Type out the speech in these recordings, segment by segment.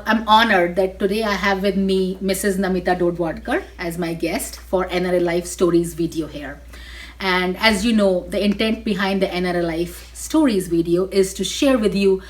I'm honored that today I have with me Mrs. Namita Dodwadkar as my guest for NRILIFE Stories video here. And as you know, the intent behind the NRILIFE Stories video is to share with you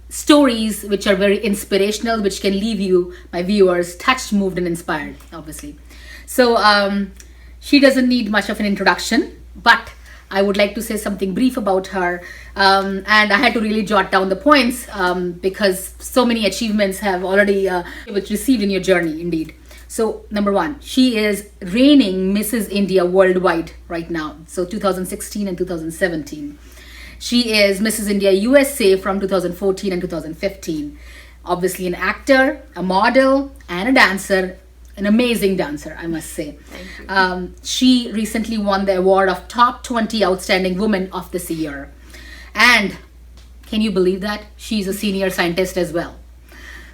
stories which are very inspirational, which can leave you, my viewers, touched, moved, and inspired, obviously. So she doesn't need much of an introduction, but I would like to say something brief about her. And I had to really jot down the points because so many achievements have already received in your journey, indeed. So, number one, she is reigning Mrs. India worldwide right now. So, 2016 and 2017. She is Mrs. India USA from 2014 and 2015. Obviously an actor, a model, and a dancer. An amazing dancer, I must say. Thank you. She recently won the award of Top 20 Outstanding Woman of this year. And can you believe that? She's a senior scientist as well.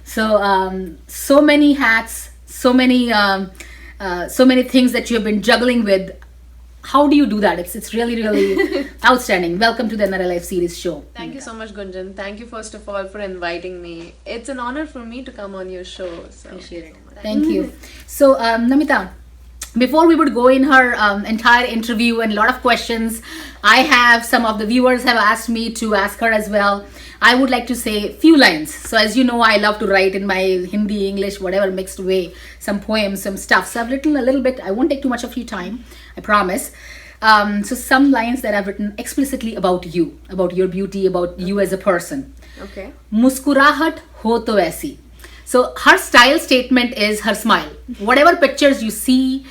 So, so many hats, so many things that you have been juggling with. How do you do that? It's really outstanding. Welcome to the NRILIFE series show. Thank you so much, Gunjan. Thank you first of all for inviting me. It's an honor for me to come on your show. So. Appreciate it. Thank you. So, Namita, before we would go in her entire interview and a lot of questions, I have some of the viewers have asked me to ask her as well. I would like to say a few lines. So as you know, I love to write in my Hindi, English, whatever mixed way, some poems, some stuff. So I've written a little bit. I won't take too much of your time, I promise. So some lines that I've written explicitly about you, about your beauty, about you as a person. Okay. Muskurahat ho to aisi. So her style statement is her smile. Whatever pictures you see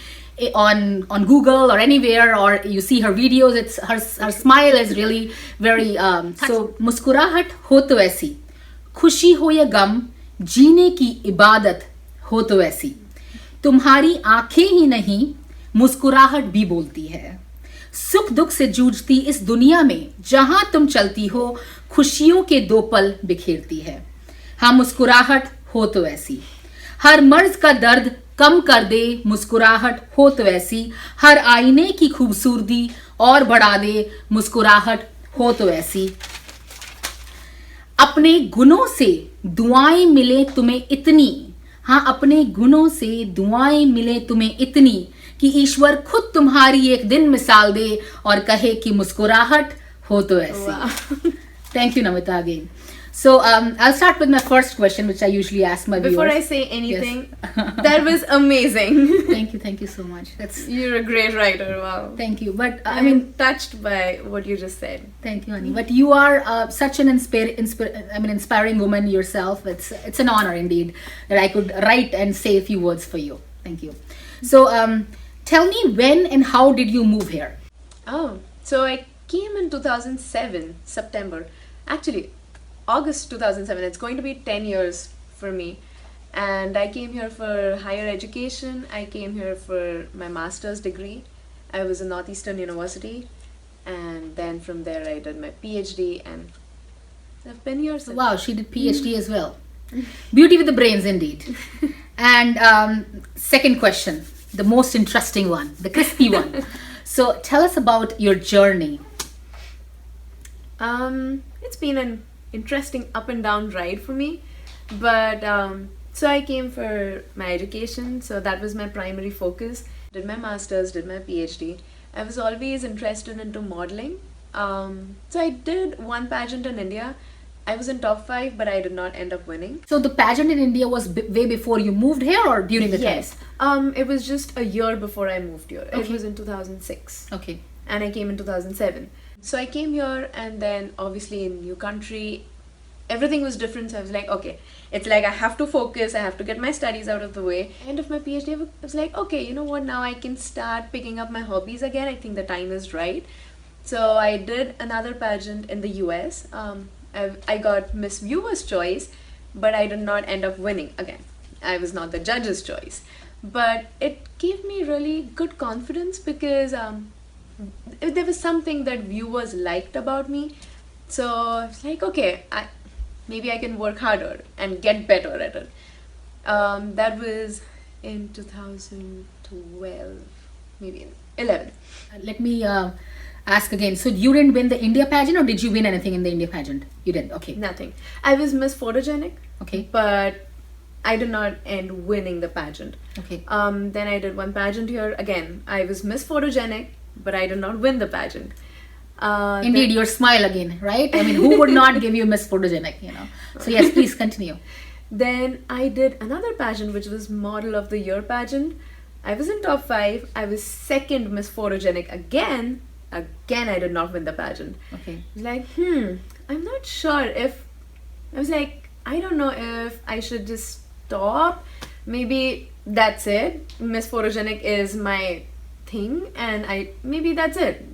on Google or anywhere, or you see her videos, it's her smile is really very so मुस्कुराहट हो तो ऐसी, खुशी हो या गम, जीने की इबादत हो तो ऐसी, तुम्हारी आंखें ही नहीं मुस्कुराहट भी बोलती है, सुख दुख से जूझती इस दुनिया में जहां तुम चलती हो, खुशियों के दो पल बिखेरती है, हाँ मुस्कुराहट हो तो ऐसी, हर मर्ज का दर्द कम कर दे मुस्कुराहट हो तो ऐसी, हर आईने की खूबसूरती और बढ़ा दे मुस्कुराहट हो तो ऐसी, अपने गुनों से दुआएं मिले तुम्हें इतनी, हाँ अपने गुनों से दुआएं मिले तुम्हें इतनी कि ईश्वर खुद तुम्हारी एक दिन मिसाल दे और कहे कि मुस्कुराहट हो तो ऐसी. Thank you, Namita, again. So I'll start with my first question, which I usually ask my viewers. Before I say anything, that was amazing. Thank you so much. You're a great writer. Wow. Thank you. But I I'm mean, touched by what you just said. thank you, honey. But you are such an inspiring woman yourself. It's an honor indeed that I could write and say a few words for you. Thank you. So tell me, when and how did you move here? Oh, so I came in 2007, September. Actually, August 2007. It's going to be 10 years for me. And I came here for higher education. I came here for my master's degree. I was in Northeastern University. And then from there I did my PhD, and I've been here since. Wow, she did PhD as well. Beauty with the brains indeed. And second question, the most interesting one, the crispy one. So tell us about your journey. It's been an interesting up and down ride for me, but so I came for my education, so that was my primary focus. Did my master's, did my PhD. I was always interested into modeling, so I did one pageant in India. I was in top 5, but I did not end up winning. So the pageant in India was way before you moved here, or during the time? Yes, it was just a year before I moved here. Okay. It was in 2006. Okay. And I came in 2007. So I came here, and then obviously in new country, everything was different. So I was like, okay, it's like I have to focus, I have to get my studies out of the way. End of my PhD, I was like, okay, you know what, now I can start picking up my hobbies again. I think the time is right. So I did another pageant in the US. I got Miss Viewer's Choice, but I did not end up winning again. I was not the judge's choice. But it gave me really good confidence because there was something that viewers liked about me. So I was like, okay, maybe I can work harder and get better at it. That was in 2012, maybe 11. Let me ask again. So you didn't win the India pageant, or did you win anything in the India pageant? You didn't. Okay. Nothing. I was Miss Photogenic. Okay. But I did not end winning the pageant. Okay. Then I did one pageant here. Again, I was Miss Photogenic, but I did not win the pageant. Indeed, your smile again, right? I mean, who would not give you Miss Photogenic, you know? So yes, please continue. Then I did another pageant, which was Model of the Year pageant. I was in top 5. I was second Miss Photogenic again. Again, I did not win the pageant. Okay. Like, I'm not sure if... I was like, I don't know if I should just stop. Maybe that's it. Miss Photogenic is my thing, and maybe that's it.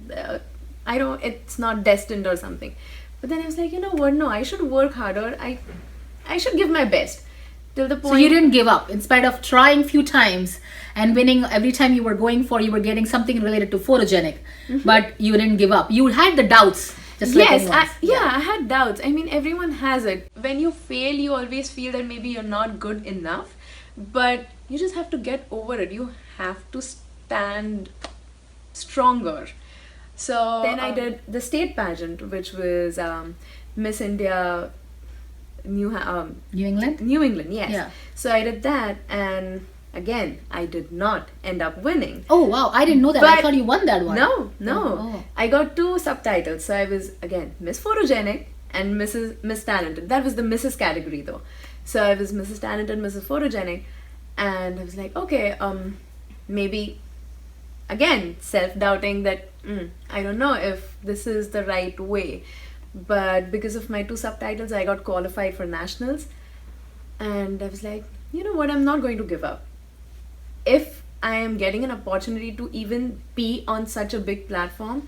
It's not destined or something. But then I was like, you know what? No, I should work harder. I should give my best till the point. So you didn't give up in spite of trying few times and winning every time you were getting something related to photogenic, but you didn't give up. You had the doubts. Just like Yes, anyone. I had doubts. I mean, everyone has it. When you fail, you always feel that maybe you're not good enough, but you just have to get over it. You have to stand stronger. So then I did the state pageant, which was Miss India New England? New England, yes. Yeah. So I did that, and again, I did not end up winning. Oh wow, I didn't know that. I thought you won that one. No. Oh. I got 2 subtitles. So I was again Miss Photogenic and Miss Talented. That was the Mrs. category though. So I was Mrs. Talented, Mrs. Photogenic, and I was like, okay, maybe again self-doubting that I don't know if this is the right way. But because of my 2 subtitles, I got qualified for nationals, and I was like, you know what, I'm not going to give up. If I am getting an opportunity to even be on such a big platform,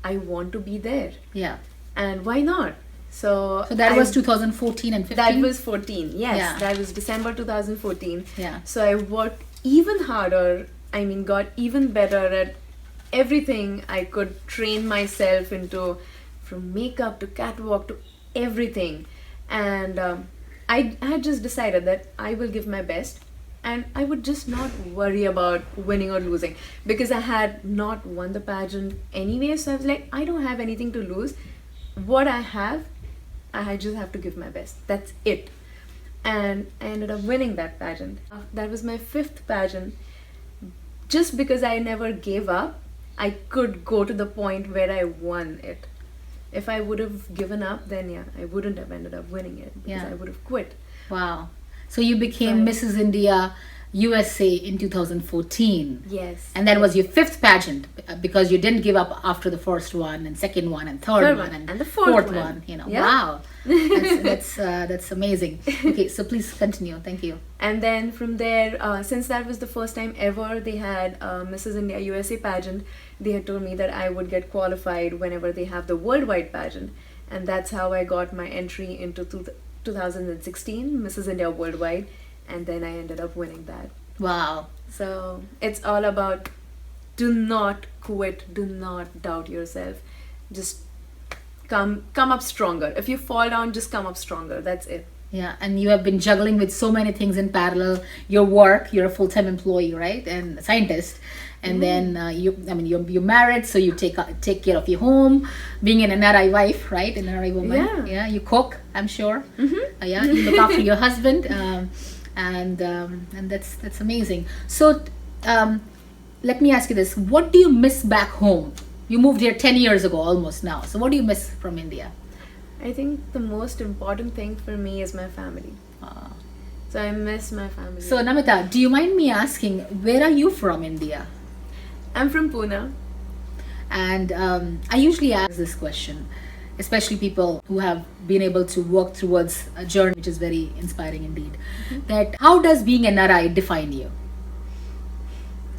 I want to be there. Yeah. And why not? So that was 2014 and 15? That was 14, yes. Yeah. That was December 2014. Yeah. So I worked even harder, got even better at everything I could train myself into, from makeup to catwalk to everything. And I had just decided that I will give my best, and I would just not worry about winning or losing, because I had not won the pageant anyway. So I was like, I don't have anything to lose. What I have, I just have to give my best. That's it. And I ended up winning that pageant. That was my 5th pageant. Just because I never gave up, I could go to the point where I won it. If I would have given up, then yeah, I wouldn't have ended up winning it, because I would have quit. Wow. So you became Mrs. India USA in 2014. Yes. And that was your 5th pageant, because you didn't give up after the first one and second one and third one and the fourth one. You know, yeah. Wow. That's amazing. Okay, so please continue. Thank you. And then from there, since that was the first time ever they had Mrs. India USA pageant, they had told me that I would get qualified whenever they have the worldwide pageant. And that's how I got my entry into 2016 Mrs. India Worldwide. And then I ended up winning that. Wow. So it's all about, do not quit, do not doubt yourself. Just come up stronger. If you fall down, just come up stronger. That's it. Yeah, and you have been juggling with so many things in parallel. Your work, you're a full-time employee, right, and a scientist, and then you're married, so you take care of your home. Being an NRI wife, right, an NRI woman. Yeah, you cook, I'm sure. Yeah, you look after your husband, and that's amazing. So, let me ask you this: what do you miss back home? You moved here 10 years ago, almost now. So, what do you miss from India? I think the most important thing for me is my family. So I miss my family. So Namita, do you mind me asking, where are you from, India? I'm from Pune. And I usually ask this question, especially people who have been able to work towards a journey which is very inspiring indeed. That how does being an NRI define you?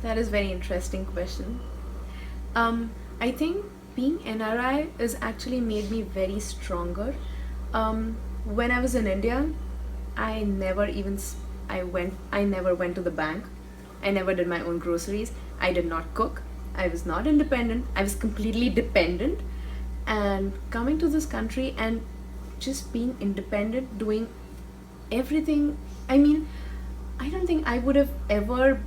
That is a very interesting question. I think being NRI has actually made me very stronger. When I was in India, I never went to the bank. I never did my own groceries. I did not cook. I was not independent. I was completely dependent. And coming to this country and just being independent, doing everything. I mean, I don't think I would have ever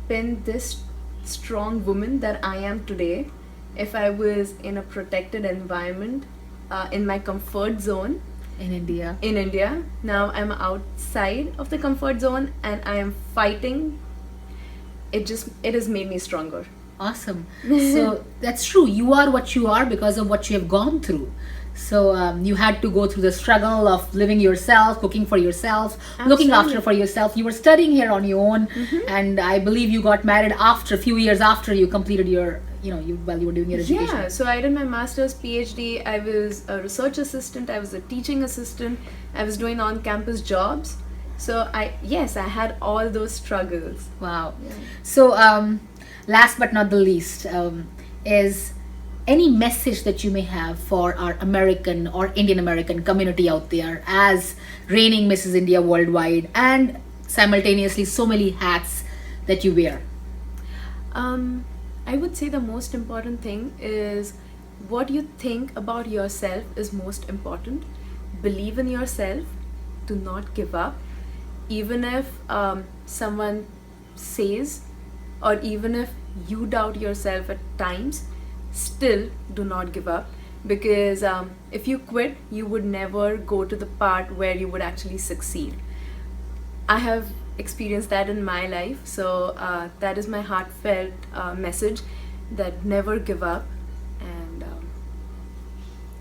been this strong woman that I am today if I was in a protected environment, in my comfort zone. in India. in India. Now I'm outside of the comfort zone and I am fighting. It has made me stronger. Awesome. So that's true. You are what you are because of what you have gone through. So you had to go through the struggle of living yourself, cooking for yourself, looking after for yourself. You were studying here on your own, and I believe you got married after a few years after you completed your, while you were doing your education. Yeah, so I did my master's, PhD. I was a research assistant. I was a teaching assistant. I was doing on-campus jobs. So I had all those struggles. Wow. Yeah. So last but not the least, is any message that you may have for our American or Indian American community out there as reigning Mrs. India worldwide and simultaneously so many hats that you wear? I would say the most important thing is what you think about yourself is most important. Believe in yourself. Do not give up. Even if someone says, or even if you doubt yourself at times, still do not give up, because if you quit, you would never go to the part where you would actually succeed. I have experienced that in my life, so that is my heartfelt message, that never give up, and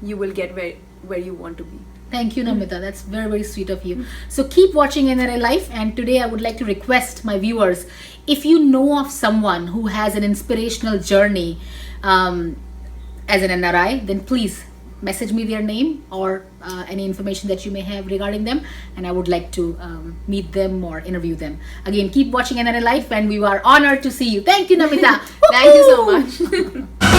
you will get where you want to be. Thank you, Namita. That's very, very sweet of you. So keep watching NRILIFE, and today I would like to request my viewers, if you know of someone who has an inspirational journey as an NRI, then please message me their name or any information that you may have regarding them, and I would like to meet them or interview them. Again, keep watching NRILIFE, and we are honored to see you. Thank you, Namita. Thank you so much.